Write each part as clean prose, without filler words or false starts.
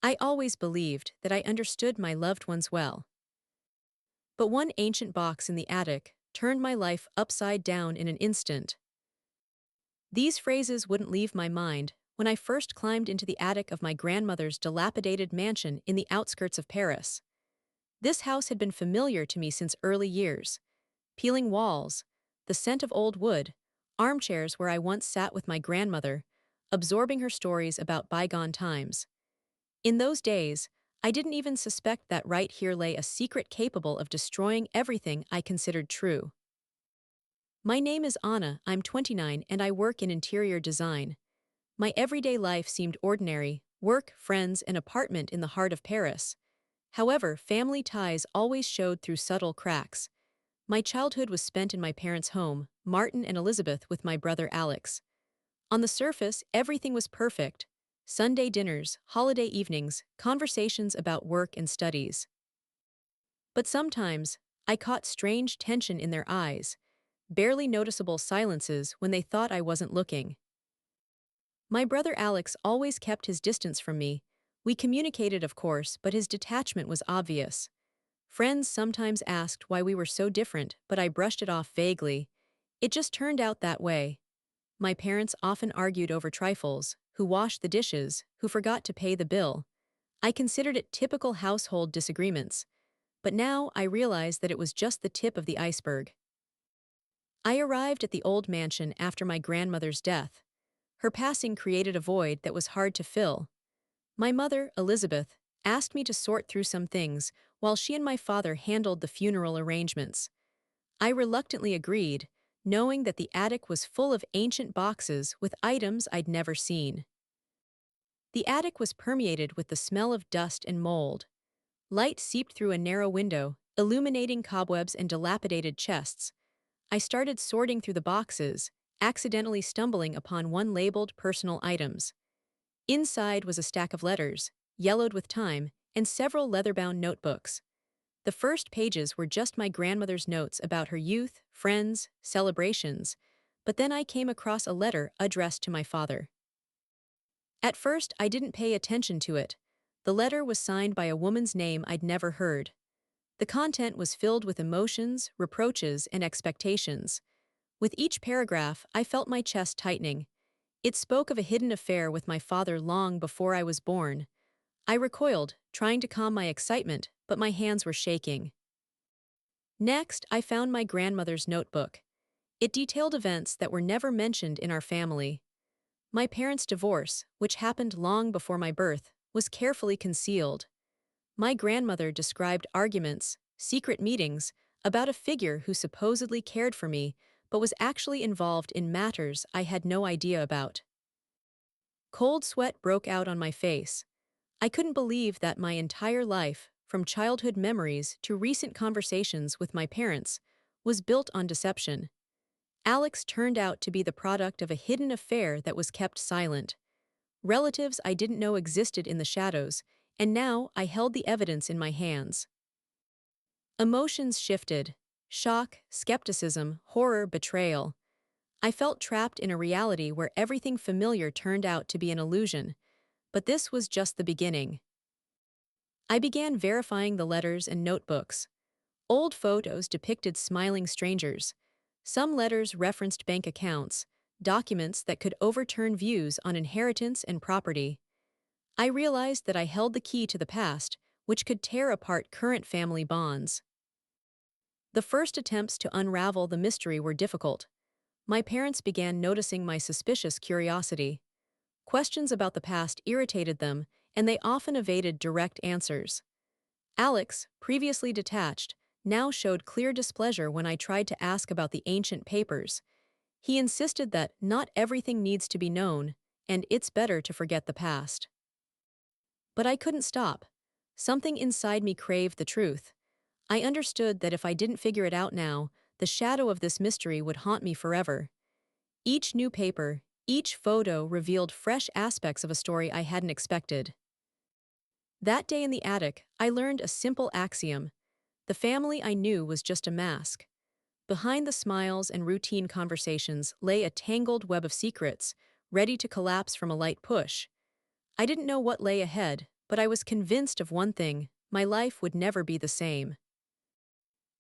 I always believed that I understood my loved ones well. But one ancient box in the attic turned my life upside down in an instant. These phrases wouldn't leave my mind when I first climbed into the attic of my grandmother's dilapidated mansion in the outskirts of Paris. This house had been familiar to me since early years. Peeling walls, the scent of old wood, armchairs where I once sat with my grandmother, absorbing her stories about bygone times. In those days, I didn't even suspect that right here lay a secret capable of destroying everything I considered true. My name is Anna, I'm 29, and I work in interior design. My everyday life seemed ordinary: work, friends, an apartment in the heart of Paris. However, family ties always showed through subtle cracks. My childhood was spent in my parents' home, Martin and Elizabeth, with my brother Alex. On the surface, everything was perfect: Sunday dinners, holiday evenings, conversations about work and studies. But sometimes, I caught strange tension in their eyes, barely noticeable silences when they thought I wasn't looking. My brother Alex always kept his distance from me. We communicated, of course, but his detachment was obvious. Friends sometimes asked why we were so different, but I brushed it off vaguely. It just turned out that way. My parents often argued over trifles: who washed the dishes, who forgot to pay the bill. I considered it typical household disagreements. But now I realize that it was just the tip of the iceberg. I arrived at the old mansion after my grandmother's death. Her passing created a void that was hard to fill. My mother, Elizabeth, asked me to sort through some things while she and my father handled the funeral arrangements. I reluctantly agreed, knowing that the attic was full of ancient boxes with items I'd never seen. The attic was permeated with the smell of dust and mold. Light seeped through a narrow window, illuminating cobwebs and dilapidated chests. I started sorting through the boxes, accidentally stumbling upon one labeled personal items. Inside was a stack of letters, yellowed with time, and several leather-bound notebooks. The first pages were just my grandmother's notes about her youth, friends, celebrations, but then I came across a letter addressed to my father. At first, I didn't pay attention to it. The letter was signed by a woman's name I'd never heard. The content was filled with emotions, reproaches, and expectations. With each paragraph, I felt my chest tightening. It spoke of a hidden affair with my father long before I was born. I recoiled, trying to calm my excitement, but my hands were shaking. Next, I found my grandmother's notebook. It detailed events that were never mentioned in our family. My parents' divorce, which happened long before my birth, was carefully concealed. My grandmother described arguments, secret meetings, about a figure who supposedly cared for me, but was actually involved in matters I had no idea about. Cold sweat broke out on my face. I couldn't believe that my entire life, from childhood memories to recent conversations with my parents, was built on deception. Alex turned out to be the product of a hidden affair that was kept silent. Relatives I didn't know existed in the shadows, and now I held the evidence in my hands. Emotions shifted: shock, skepticism, horror, betrayal. I felt trapped in a reality where everything familiar turned out to be an illusion. But this was just the beginning. I began verifying the letters and notebooks. Old photos depicted smiling strangers. Some letters referenced bank accounts, documents that could overturn views on inheritance and property. I realized that I held the key to the past, which could tear apart current family bonds. The first attempts to unravel the mystery were difficult. My parents began noticing my suspicious curiosity. Questions about the past irritated them, and they often evaded direct answers. Alex, previously detached, now showed clear displeasure when I tried to ask about the ancient papers. He insisted that not everything needs to be known, and it's better to forget the past. But I couldn't stop. Something inside me craved the truth. I understood that if I didn't figure it out now, the shadow of this mystery would haunt me forever. Each new paper, each photo revealed fresh aspects of a story I hadn't expected. That day in the attic, I learned a simple axiom: the family I knew was just a mask. Behind the smiles and routine conversations lay a tangled web of secrets, ready to collapse from a light push. I didn't know what lay ahead, but I was convinced of one thing: my life would never be the same.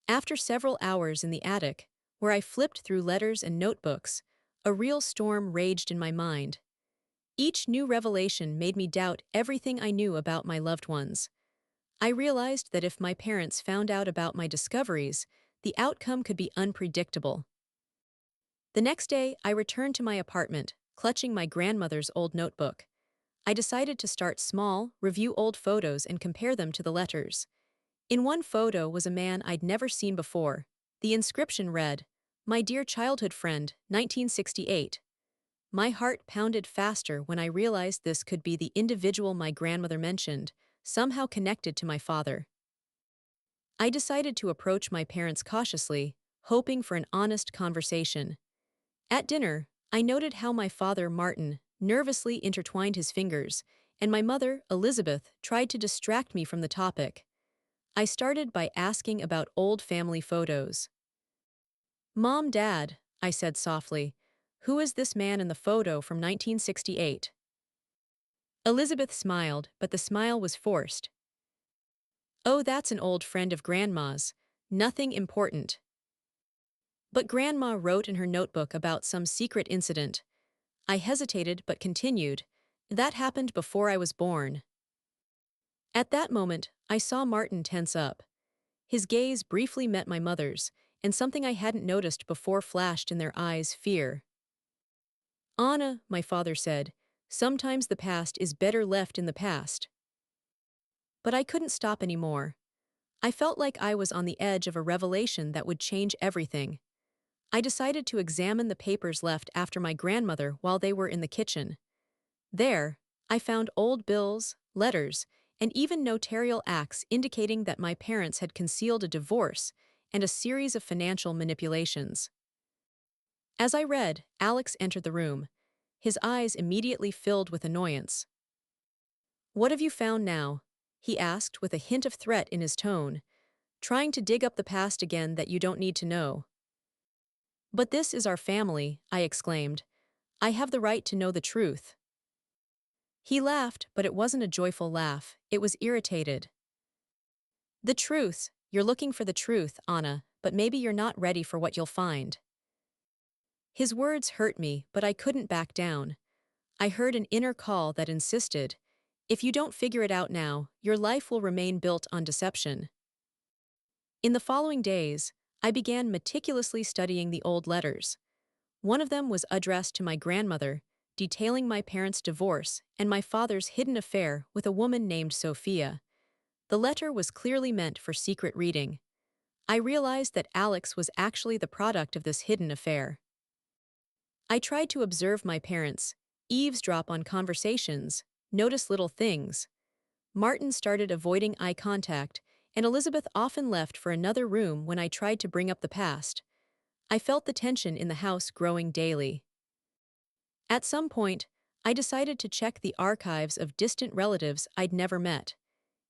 After several hours in the attic, where I flipped through letters and notebooks, a real storm raged in my mind. Each new revelation made me doubt everything I knew about my loved ones. I realized that if my parents found out about my discoveries, the outcome could be unpredictable. The next day, I returned to my apartment, clutching my grandmother's old notebook. I decided to start small, review old photos, and compare them to the letters. In one photo was a man I'd never seen before. The inscription read, "My dear childhood friend, 1968. My heart pounded faster when I realized this could be the individual my grandmother mentioned, somehow connected to my father. I decided to approach my parents cautiously, hoping for an honest conversation. At dinner, I noted how my father, Martin, nervously intertwined his fingers, and my mother, Elizabeth, tried to distract me from the topic. I started by asking about old family photos. "Mom, Dad," I said softly, "who is this man in the photo from 1968? Elizabeth smiled, but the smile was forced. "Oh, that's an old friend of Grandma's. Nothing important." But Grandma wrote in her notebook about some secret incident. I hesitated but continued. "That happened before I was born." At that moment, I saw Martin tense up. His gaze briefly met my mother's, and something I hadn't noticed before flashed in their eyes: fear. "Anna," my father said, "sometimes the past is better left in the past." But I couldn't stop anymore. I felt like I was on the edge of a revelation that would change everything. I decided to examine the papers left after my grandmother while they were in the kitchen. There, I found old bills, letters, and even notarial acts indicating that my parents had concealed a divorce and a series of financial manipulations. As I read, Alex entered the room. His eyes immediately filled with annoyance. "What have you found now?" he asked with a hint of threat in his tone. "Trying to dig up the past again that you don't need to know." "But this is our family," I exclaimed. "I have the right to know the truth." He laughed, but it wasn't a joyful laugh, it was irritated. "The truth, you're looking for the truth, Anna, but maybe you're not ready for what you'll find." His words hurt me, but I couldn't back down. I heard an inner call that insisted, "If you don't figure it out now, your life will remain built on deception." In the following days, I began meticulously studying the old letters. One of them was addressed to my grandmother, detailing my parents' divorce and my father's hidden affair with a woman named Sophia. The letter was clearly meant for secret reading. I realized that Alex was actually the product of this hidden affair. I tried to observe my parents, eavesdrop on conversations, notice little things. Martin started avoiding eye contact, and Elizabeth often left for another room when I tried to bring up the past. I felt the tension in the house growing daily. At some point, I decided to check the archives of distant relatives I'd never met.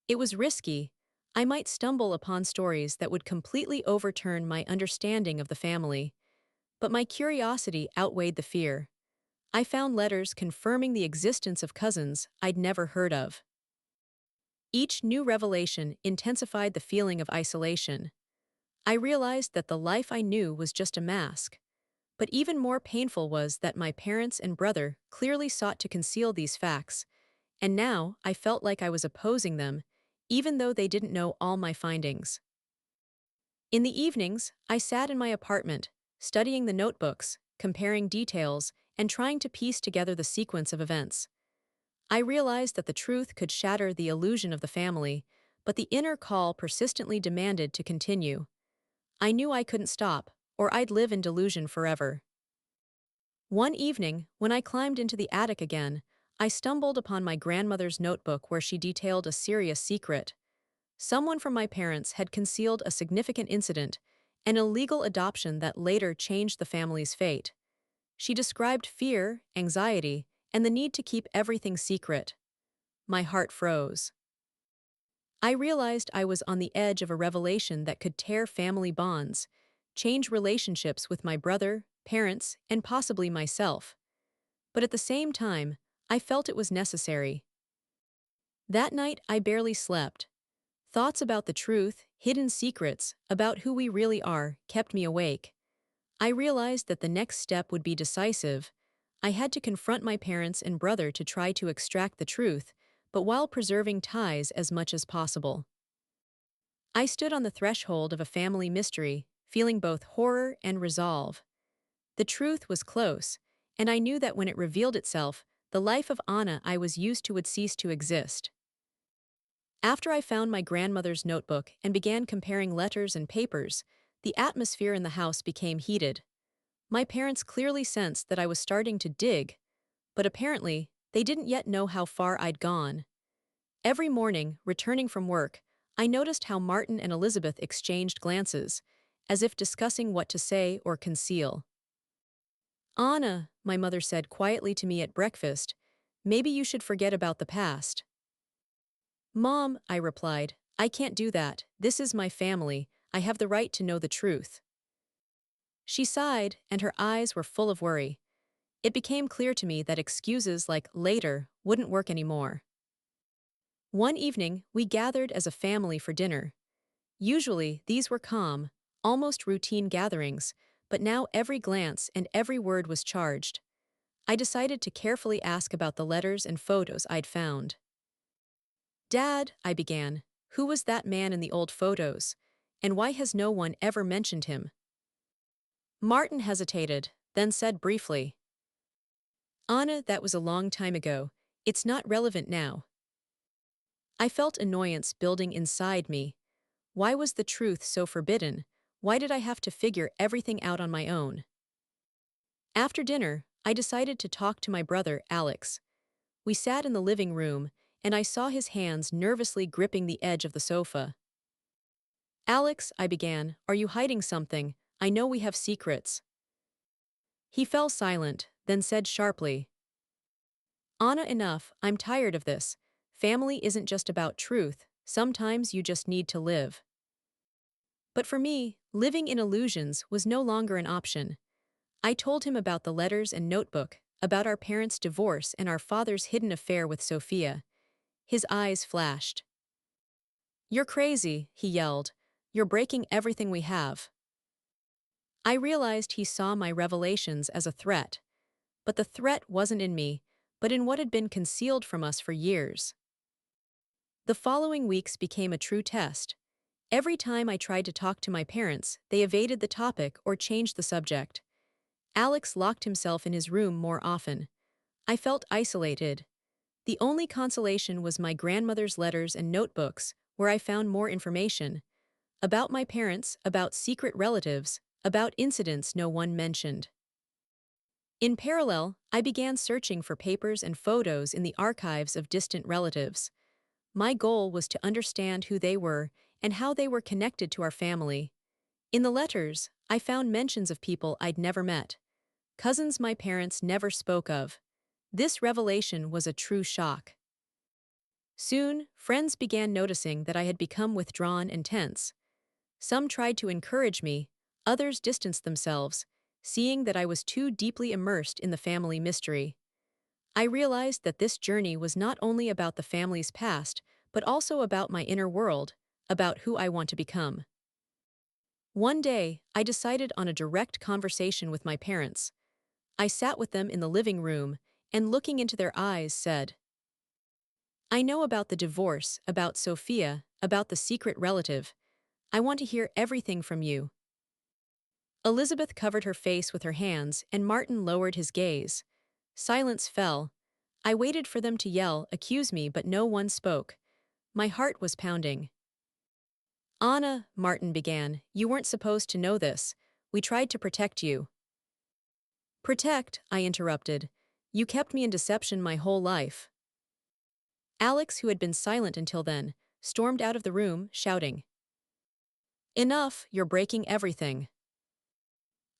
It was risky. I might stumble upon stories that would completely overturn my understanding of the family. But my curiosity outweighed the fear. I found letters confirming the existence of cousins I'd never heard of. Each new revelation intensified the feeling of isolation. I realized that the life I knew was just a mask. But even more painful was that my parents and brother clearly sought to conceal these facts, and now I felt like I was opposing them, even though they didn't know all my findings. In the evenings, I sat in my apartment, studying the notebooks, comparing details, and trying to piece together the sequence of events. I realized that the truth could shatter the illusion of the family, but the inner call persistently demanded to continue. I knew I couldn't stop, or I'd live in delusion forever. One evening, when I climbed into the attic again, I stumbled upon my grandmother's notebook where she detailed a serious secret. Someone from my parents had concealed a significant incident, an illegal adoption that later changed the family's fate. She described fear, anxiety, and the need to keep everything secret. My heart froze. I realized I was on the edge of a revelation that could tear family bonds, change relationships with my brother, parents, and possibly myself. But at the same time, I felt it was necessary. That night, I barely slept. Thoughts about the truth, hidden secrets, about who we really are, kept me awake. I realized that the next step would be decisive. I had to confront my parents and brother to try to extract the truth, but while preserving ties as much as possible. I stood on the threshold of a family mystery, feeling both horror and resolve. The truth was close, and I knew that when it revealed itself, the life of Anna I was used to would cease to exist. After I found my grandmother's notebook and began comparing letters and papers, the atmosphere in the house became heated. My parents clearly sensed that I was starting to dig, but apparently, they didn't yet know how far I'd gone. Every morning, returning from work, I noticed how Martin and Elizabeth exchanged glances, as if discussing what to say or conceal. Anna, my mother said quietly to me at breakfast, maybe you should forget about the past. Mom, I replied, I can't do that. This is my family. I have the right to know the truth. She sighed, and her eyes were full of worry. It became clear to me that excuses like later wouldn't work anymore. One evening, we gathered as a family for dinner. Usually, these were calm, almost routine gatherings, but now every glance and every word was charged. I decided to carefully ask about the letters and photos I'd found. Dad, I began, who was that man in the old photos? And why has no one ever mentioned him? Martin hesitated, then said briefly, Anna, that was a long time ago. It's not relevant now. I felt annoyance building inside me. Why was the truth so forbidden? Why did I have to figure everything out on my own? After dinner, I decided to talk to my brother, Alex. We sat in the living room, and I saw his hands nervously gripping the edge of the sofa. Alex, I began, are you hiding something? I know we have secrets. He fell silent, then said sharply, Anna, enough, I'm tired of this. Family isn't just about truth, sometimes you just need to live. But for me, living in illusions was no longer an option. I told him about the letters and notebook, about our parents' divorce and our father's hidden affair with Sophia. His eyes flashed. You're crazy, he yelled. You're breaking everything we have. I realized he saw my revelations as a threat. But the threat wasn't in me, but in what had been concealed from us for years. The following weeks became a true test. Every time I tried to talk to my parents, they evaded the topic or changed the subject. Alex locked himself in his room more often. I felt isolated. The only consolation was my grandmother's letters and notebooks, where I found more information. About my parents, about secret relatives, about incidents no one mentioned. In parallel, I began searching for papers and photos in the archives of distant relatives. My goal was to understand who they were and how they were connected to our family. In the letters, I found mentions of people I'd never met, cousins my parents never spoke of. This revelation was a true shock. Soon, friends began noticing that I had become withdrawn and tense. Some tried to encourage me, others distanced themselves, seeing that I was too deeply immersed in the family mystery. I realized that this journey was not only about the family's past, but also about my inner world, about who I want to become. One day, I decided on a direct conversation with my parents. I sat with them in the living room, and looking into their eyes said, I know about the divorce, about Sophia, about the secret relative. I want to hear everything from you. Elizabeth covered her face with her hands, and Martin lowered his gaze. Silence fell. I waited for them to yell, accuse me, but no one spoke. My heart was pounding. Anna, Martin began, you weren't supposed to know this. We tried to protect you. Protect, I interrupted. You kept me in deception my whole life. Alex, who had been silent until then, stormed out of the room, shouting, Enough, you're breaking everything.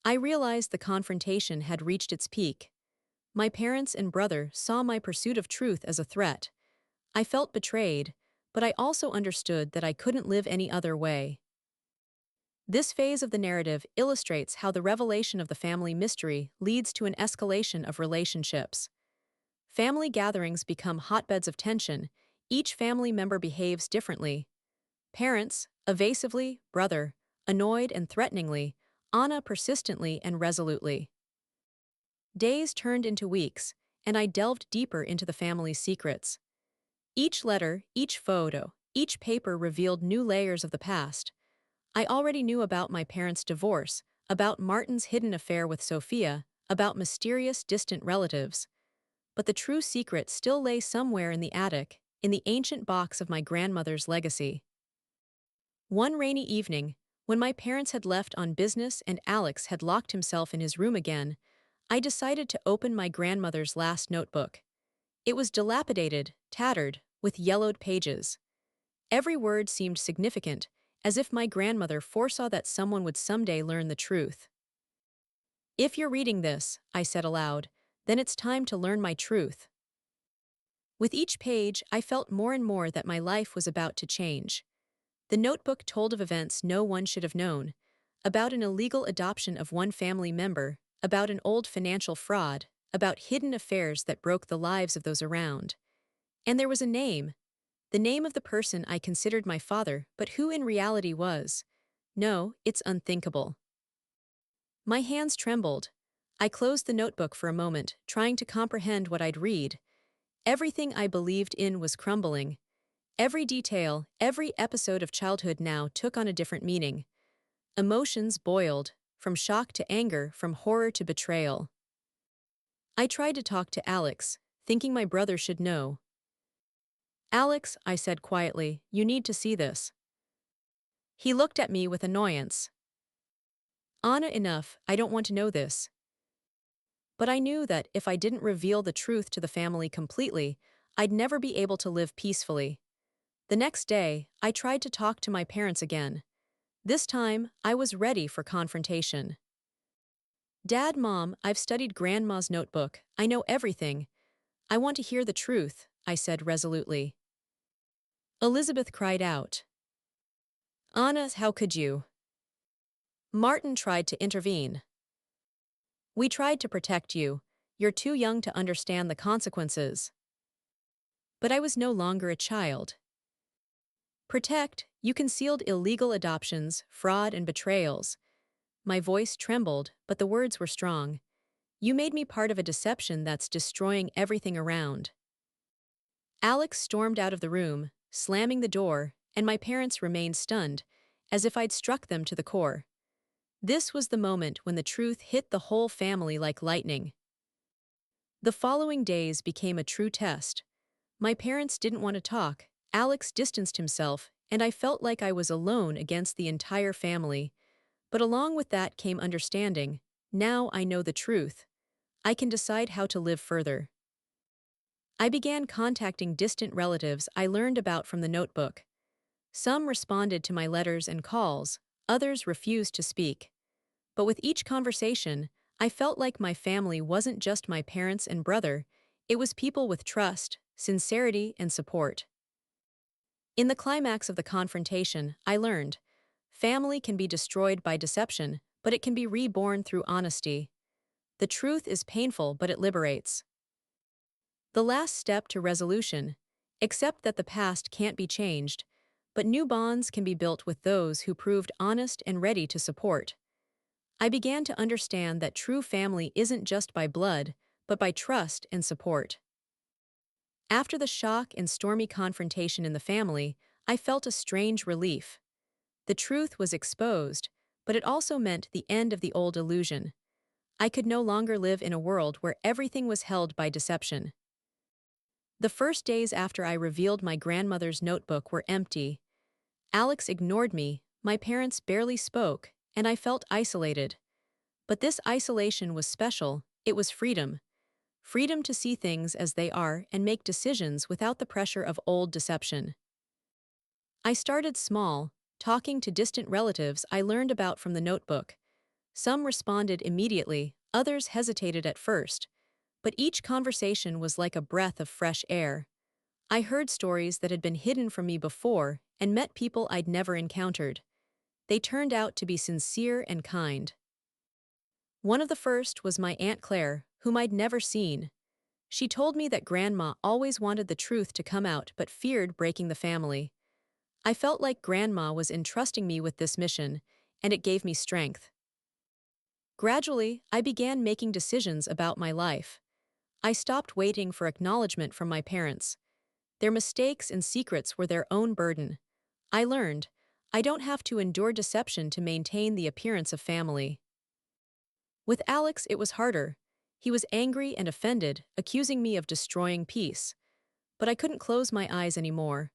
I realized the confrontation had reached its peak. My parents and brother saw my pursuit of truth as a threat. I felt betrayed, but I also understood that I couldn't live any other way. This phase of the narrative illustrates how the revelation of the family mystery leads to an escalation of relationships. Family gatherings become hotbeds of tension, Each family member behaves differently. Parents, evasively, brother, annoyed and threateningly, Anna persistently and resolutely. Days turned into weeks, and I delved deeper into the family's secrets. Each letter, each photo, each paper revealed new layers of the past. I already knew about my parents' divorce, about Martin's hidden affair with Sophia, about mysterious distant relatives. But the true secret still lay somewhere in the attic, in the ancient box of my grandmother's legacy. One rainy evening, when my parents had left on business and Alex had locked himself in his room again, I decided to open my grandmother's last notebook. It was dilapidated, tattered, with yellowed pages. Every word seemed significant, as if my grandmother foresaw that someone would someday learn the truth. If you're reading this, I said aloud, then it's time to learn my truth. With each page, I felt more and more that my life was about to change. The notebook told of events no one should have known, about an illegal adoption of one family member, about an old financial fraud, about hidden affairs that broke the lives of those around. And there was a name, the name of the person I considered my father, but who in reality was. No, it's unthinkable. My hands trembled. I closed the notebook for a moment, trying to comprehend what I'd read. Everything I believed in was crumbling. Every detail, every episode of childhood now took on a different meaning. Emotions boiled, from shock to anger, from horror to betrayal. I tried to talk to Alex, thinking my brother should know. Alex, I said quietly, you need to see this. He looked at me with annoyance. Anna, enough, I don't want to know this. But I knew that if I didn't reveal the truth to the family completely, I'd never be able to live peacefully. The next day, I tried to talk to my parents again. This time, I was ready for confrontation. Dad, Mom, I've studied Grandma's notebook. I know everything. I want to hear the truth, I said resolutely. Elizabeth cried out. Anna, how could you? Martin tried to intervene. We tried to protect you. You're too young to understand the consequences. But I was no longer a child. Protect, you concealed illegal adoptions, fraud, and betrayals. My voice trembled, but the words were strong. You made me part of a deception that's destroying everything around. Alex stormed out of the room, slamming the door, and my parents remained stunned, as if I'd struck them to the core. This was the moment when the truth hit the whole family like lightning. The following days became a true test. My parents didn't want to talk, Alex distanced himself, and I felt like I was alone against the entire family. But along with that came understanding. Now I know the truth. I can decide how to live further. I began contacting distant relatives I learned about from the notebook. Some responded to my letters and calls, others refused to speak. But with each conversation, I felt like my family wasn't just my parents and brother, it was people with trust, sincerity, and support. In the climax of the confrontation, I learned, family can be destroyed by deception, but it can be reborn through honesty. The truth is painful, but it liberates. The last step to resolution, accept that the past can't be changed, but new bonds can be built with those who proved honest and ready to support. I began to understand that true family isn't just by blood, but by trust and support. After the shock and stormy confrontation in the family, I felt a strange relief. The truth was exposed, but it also meant the end of the old illusion. I could no longer live in a world where everything was held by deception. The first days after I revealed my grandmother's notebook were empty. Alex ignored me, my parents barely spoke, and I felt isolated. But this isolation was special, it was freedom. Freedom to see things as they are and make decisions without the pressure of old deception. I started small, talking to distant relatives I learned about from the notebook. Some responded immediately, others hesitated at first. But each conversation was like a breath of fresh air. I heard stories that had been hidden from me before and met people I'd never encountered. They turned out to be sincere and kind. One of the first was my Aunt Claire, whom I'd never seen. She told me that Grandma always wanted the truth to come out but feared breaking the family. I felt like Grandma was entrusting me with this mission, and it gave me strength. Gradually, I began making decisions about my life. I stopped waiting for acknowledgement from my parents. Their mistakes and secrets were their own burden. I learned, I don't have to endure deception to maintain the appearance of family. With Alex, it was harder. He was angry and offended, accusing me of destroying peace. But I couldn't close my eyes anymore.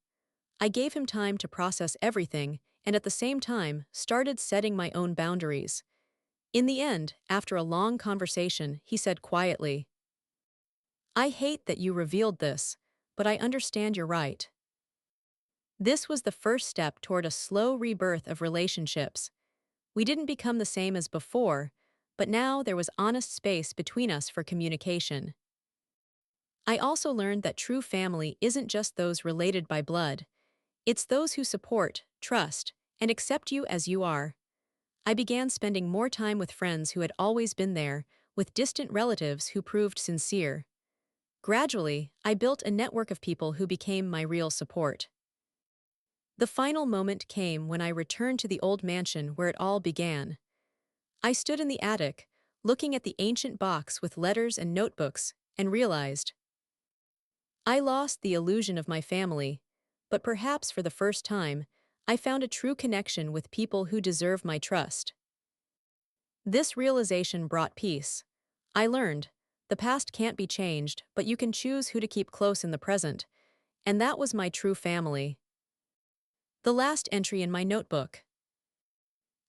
I gave him time to process everything, and at the same time, started setting my own boundaries. In the end, after a long conversation, he said quietly, "I hate that you revealed this, but I understand you're right." This was the first step toward a slow rebirth of relationships. We didn't become the same as before, but now there was honest space between us for communication. I also learned that true family isn't just those related by blood. It's those who support, trust, and accept you as you are. I began spending more time with friends who had always been there, with distant relatives who proved sincere. Gradually, I built a network of people who became my real support. The final moment came when I returned to the old mansion where it all began. I stood in the attic, looking at the ancient box with letters and notebooks, and realized I lost the illusion of my family, but perhaps for the first time, I found a true connection with people who deserve my trust. This realization brought peace. I learned, the past can't be changed, but you can choose who to keep close in the present, and that was my true family. The last entry in my notebook.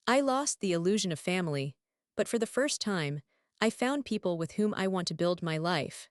I lost the illusion of family, but for the first time, I found people with whom I want to build my life.